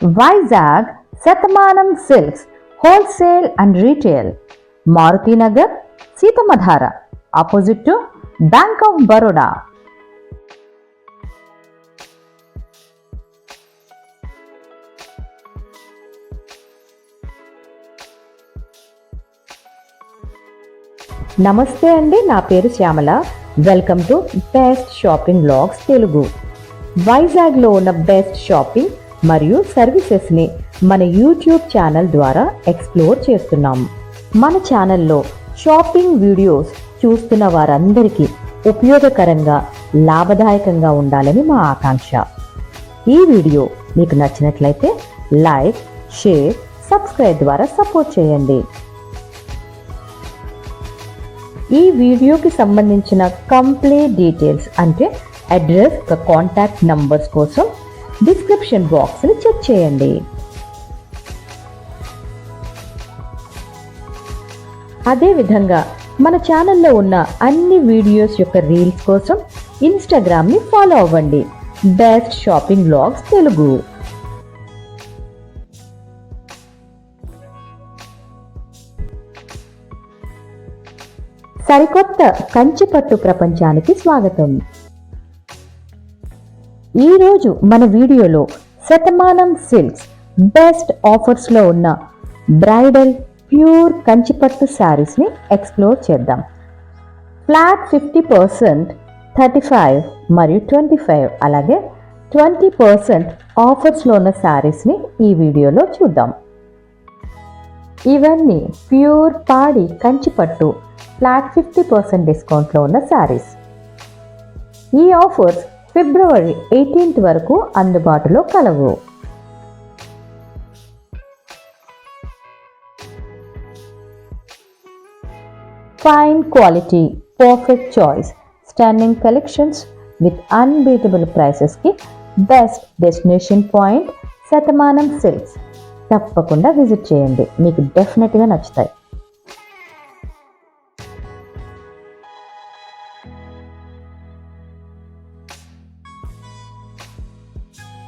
Vizag Shatamanam silks wholesale and retail, Maruthi Nagar, Seethammadhara, opposite to bank of Baroda. నమస్తే అండి, నా పేరు Shyamala. Welcome to best shopping vlogs Telugu. వైజాగ్లో ఉన్న బెస్ట్ షాపింగ్ మరియు సర్వీసెస్ని మన యూట్యూబ్ ఛానల్ ద్వారా ఎక్స్ప్లోర్ చేస్తున్నాము. మన ఛానల్లో షాపింగ్ వీడియోస్ చూస్తున్న వారందరికీ ఉపయోగకరంగా, లాభదాయకంగా ఉండాలని మా ఆకాంక్ష. ఈ వీడియో మీకు నచ్చినట్లయితే లైక్, షేర్, సబ్స్క్రైబ్ ద్వారా సపోర్ట్ చేయండి. ఈ వీడియోకి సంబంధించిన కంప్లీట్ డీటెయిల్స్ అంటే అడ్రస్, కాంటాక్ట్ నంబర్స్ కోసం డిస్క్రిప్షన్ బాక్స్ని చెక్ చేయండి. అదేవిధంగా మన ఛానల్లో ఉన్న అన్ని వీడియోస్ యొక్క రీల్స్ కోసం ఇన్స్టాగ్రామ్ని ఫాలో అవ్వండి. Best shopping vlogs Telugu. సరికొత్త కంచిపట్టు ప్రపంచానికి స్వాగతం. ఈరోజు మన వీడియోలో శతమానం సిల్క్స్ బెస్ట్ ఆఫర్స్లో ఉన్న బ్రైడల్ ప్యూర్ కంచిపట్టు శారీస్ని ఎక్స్ప్లోర్ చేద్దాం. ఫ్లాట్ 50%, 35 మరియు 25 అలాగే 20% ఆఫర్స్లో ఉన్న శారీస్ని ఈ వీడియోలో చూద్దాం. ఇవన్నీ ప్యూర్ పాడి కంచిపట్టు ఫ్లాట్ 50% డిస్కౌంట్లో ఉన్న శారీస్. ఈ ఆఫర్స్ ఫిబ్రవరి 18th వరకు అందుబాటులో కలవు. Fine quality, perfect choice, stunning collections with unbeatable ప్రైసెస్కి best destination point Shatamanam silks. తప్పకుండా విజిట్ చేయండి, మీకు డెఫినెట్గా నచ్చుతాయి.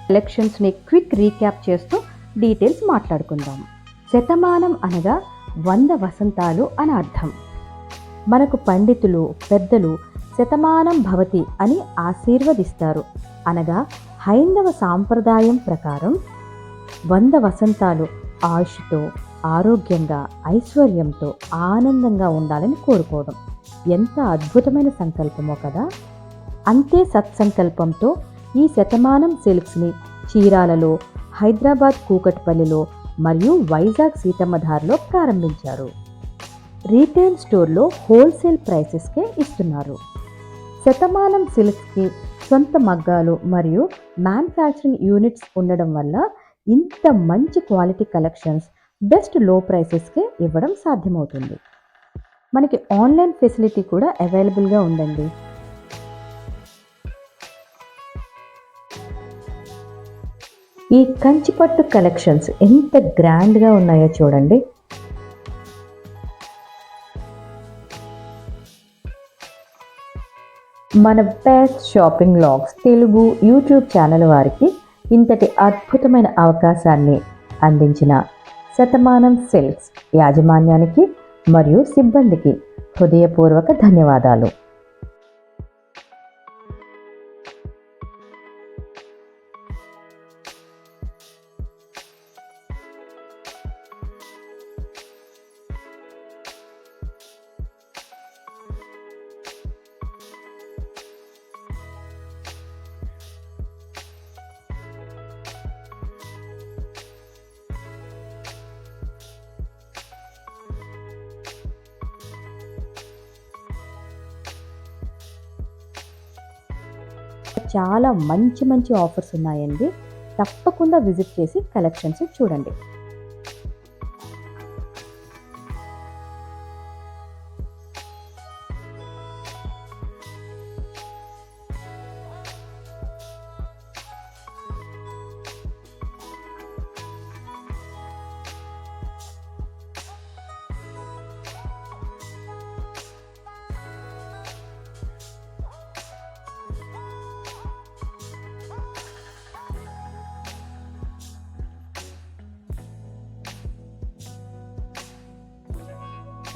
కలెక్షన్స్ని క్విక్ రీక్యాప్ చేస్తూ డీటెయిల్స్ మాట్లాడుకుందాం. శతమానం అనగా 100 వసంతాలు అని అర్థం. మనకు పండితులు, పెద్దలు శతమానం భవతి అని ఆశీర్వదిస్తారు. అనగా హైందవ సాంప్రదాయం ప్రకారం 100 వసంతాలు ఆయుష్తో, ఆరోగ్యంగా, ఐశ్వర్యంతో, ఆనందంగా ఉండాలని కోరుకోవడం ఎంత అద్భుతమైన సంకల్పమో కదా. అంతే సత్సంకల్పంతో ఈ శతమానం సిల్క్స్ని చీరాలలో, హైదరాబాద్ కూకట్పల్లిలో మరియు వైజాగ్ సీతమ్మధారలో ప్రారంభించారు. రీటైల్ స్టోర్లో హోల్సేల్ ప్రైసెస్కే ఇస్తున్నారు. శతమానం సిల్క్స్కి సొంత మగ్గాలు మరియు మ్యానుఫ్యాక్చరింగ్ యూనిట్స్ ఉండడం వల్ల ఇంత మంచి క్వాలిటీ కలెక్షన్స్ బెస్ట్ లో ప్రైసెస్కే ఇవ్వడం సాధ్యమవుతుంది. మనకి ఆన్లైన్ ఫెసిలిటీ కూడా అవైలబుల్గా ఉందండి. ఈ కంచిపట్టు కలెక్షన్స్ ఎంత గ్రాండ్గా ఉన్నాయో చూడండి. మన best shopping vlogs Telugu YouTube channel వారికి ఇంతటి అద్భుతమైన అవకాశాన్ని అందించిన శతమానం సిల్క్స్ యాజమాన్యానికి మరియు సిబ్బందికి హృదయపూర్వక ధన్యవాదాలు. చాలా మంచి మంచి ఆఫర్స్ ఉన్నాయండి. తప్పకుండా విజిట్ చేసి కలెక్షన్స్ చూడండి.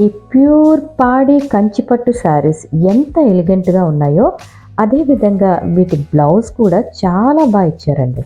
ఈ ప్యూర్ పాడి కంచిపట్టు శారీస్ ఎంత ఎలిగెంట్గా ఉన్నాయో అదేవిధంగా వీటి బ్లౌజ్ కూడా చాలా బాగా ఇచ్చారండి.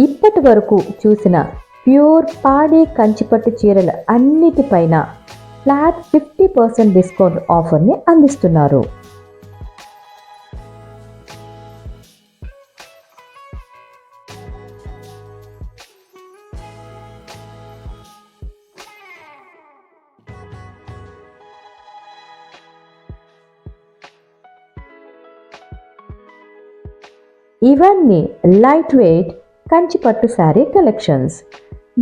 ఇప్పటి వరకు చూసిన ప్యూర్ పాడి కంచిపట్టు చీరల అన్నిటిపైన ఫ్లాట్ 50% డిస్కౌంట్ ఆఫర్ని అందిస్తున్నారు. ఇవన్నీ లైట్ వెయిట్ కంచిపట్టు శారీ కలెక్షన్స్.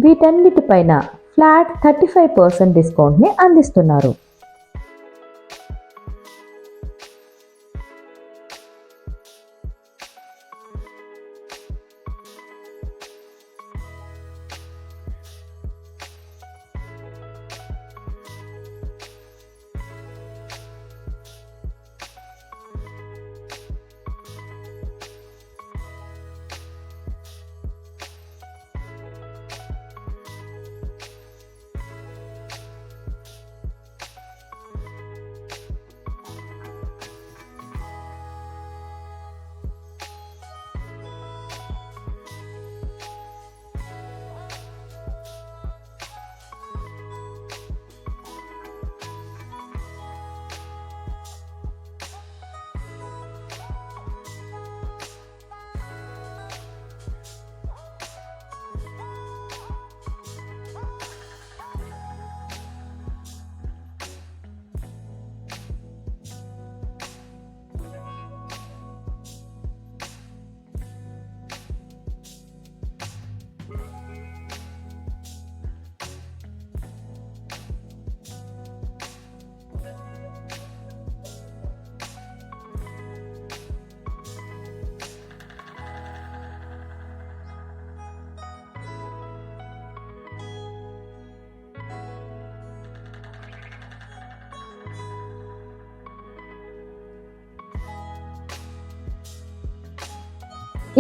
వీటన్నిటిపైన ఫ్లాట్ 35% డిస్కౌంట్ని అందిస్తున్నారు.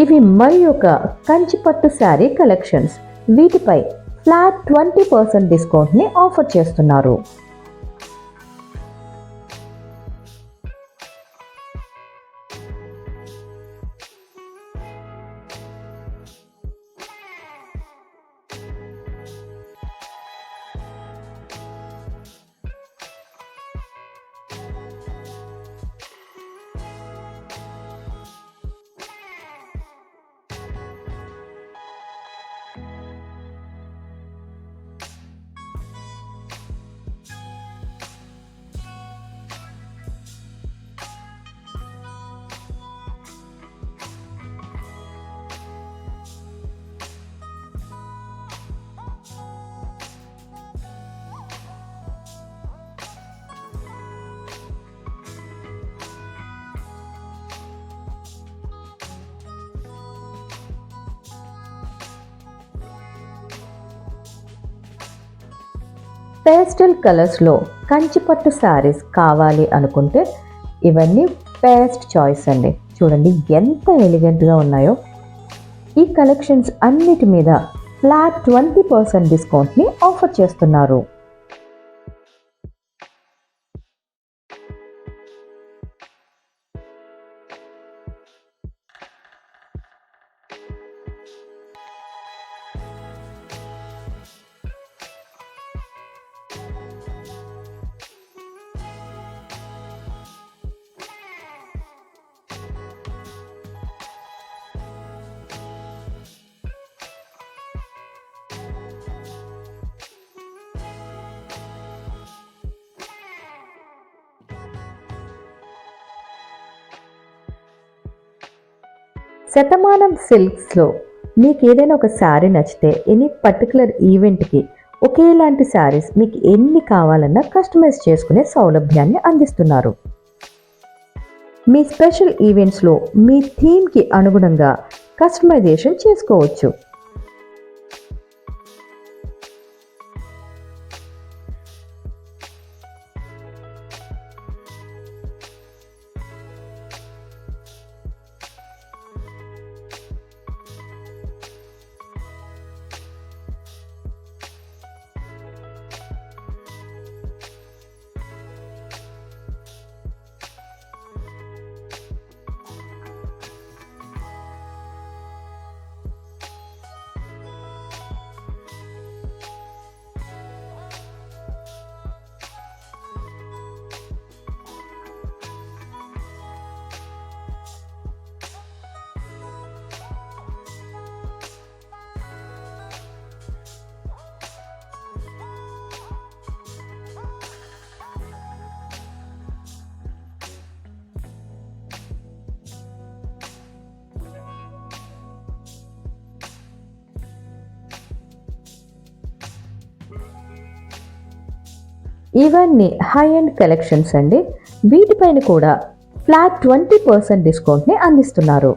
ఇవి మరి ఒక కంచిపట్టు శారీ కలెక్షన్స్. వీటిపై ఫ్లాట్ 20% డిస్కౌంట్ని ఆఫర్ చేస్తున్నారు. పేస్టల్ కలర్స్లో కంచిపట్టు శారీస్ కావాలి అనుకుంటే ఇవన్నీ బెస్ట్ చాయిస్ అండి. చూడండి ఎంత ఎలిగెంట్గా ఉన్నాయో. ఈ కలెక్షన్స్ అన్నిటి మీద ఫ్లాట్ 20% డిస్కౌంట్ని ఆఫర్ చేస్తున్నారు. శతమానం సిల్క్స్లో మీకు ఏదైనా ఒక శారీ నచ్చితే ఎనీ పర్టికులర్ ఈవెంట్కి ఒకేలాంటి శారీస్ మీకు ఎన్ని కావాలన్నా కస్టమైజ్ చేసుకునే సౌలభ్యాన్ని అందిస్తున్నారు. మీ స్పెషల్ ఈవెంట్స్లో మీ థీమ్కి అనుగుణంగా కస్టమైజేషన్ చేసుకోవచ్చు. ఇవన్నీ హై ఎండ్ కలెక్షన్స్ అండి. వీటిపైన కూడా ఫ్లాట్ 20% డిస్కౌంట్ని అందిస్తున్నారు.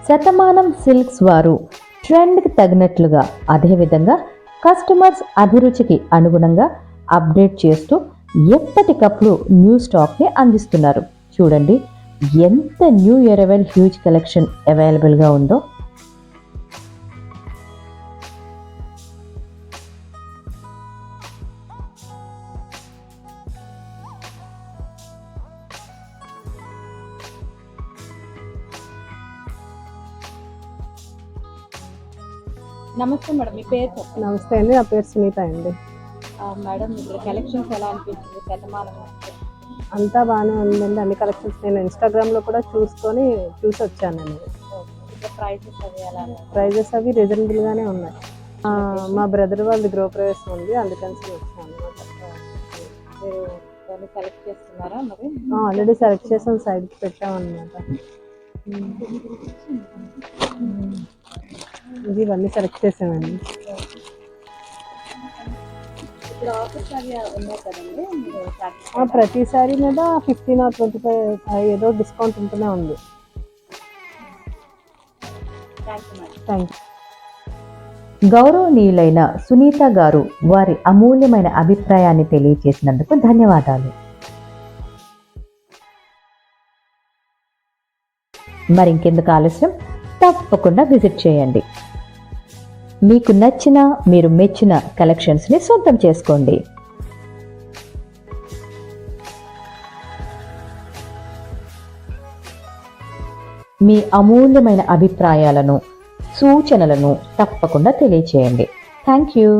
శతమానం సిల్క్స్ వారు ట్రెండ్కి తగినట్లుగా, అదేవిధంగా కస్టమర్స్ అభిరుచికి అనుగుణంగా అప్డేట్ చేస్తూ ఎప్పటికప్పుడు న్యూ స్టాక్ని అందిస్తున్నారు. చూడండి ఎంత న్యూ అరైవల్ హ్యూజ్ కలెక్షన్ అవైలబుల్గా ఉందో. నమస్తే మేడం, మీ పేరు చెప్పండి. నమస్తే అండి, నా పేరు సునీత అండి. మేడం ఇక్కడ కలెక్షన్స్ ఎలా అనిపించింది? శతమానం అంతా బాగానే ఉందండి. అన్ని కలెక్షన్స్ నేను ఇన్స్టాగ్రామ్లో కూడా చూసి వచ్చానండి. ప్రైజెస్ అవి రీజనబుల్గానే ఉన్నాయి. మా బ్రదర్ వాళ్ళది గృహప్రవేశం ఉంది, అందుకని వచ్చాను అనమాట. సెలెక్ట్ చేస్తున్నారా మరి? ఆల్రెడీ సెలెక్ట్ చేసాం, సైడ్కి పెట్టామన్నమాట. ఇది ఇవన్నీ సెలెక్ట్ చేసామండి. ప్రతిసారి మీద 15 or 25 ఏదో డిస్కౌంట్ ఉంటూనే ఉంది. Thank you. గౌరవనీయులైన సునీత గారు వారి అమూల్యమైన అభిప్రాయాన్ని తెలియజేసినందుకు ధన్యవాదాలు. మరింకెందుకు ఆలస్యం, తప్పకుండా విజిట్ చేయండి. మీకు నచ్చిన, మీరు మెచ్చిన కలెక్షన్స్ని సొంతం చేసుకోండి. మీ అమూల్యమైన అభిప్రాయాలను, సూచనలను తప్పకుండా తెలియచేయండి. Thank you.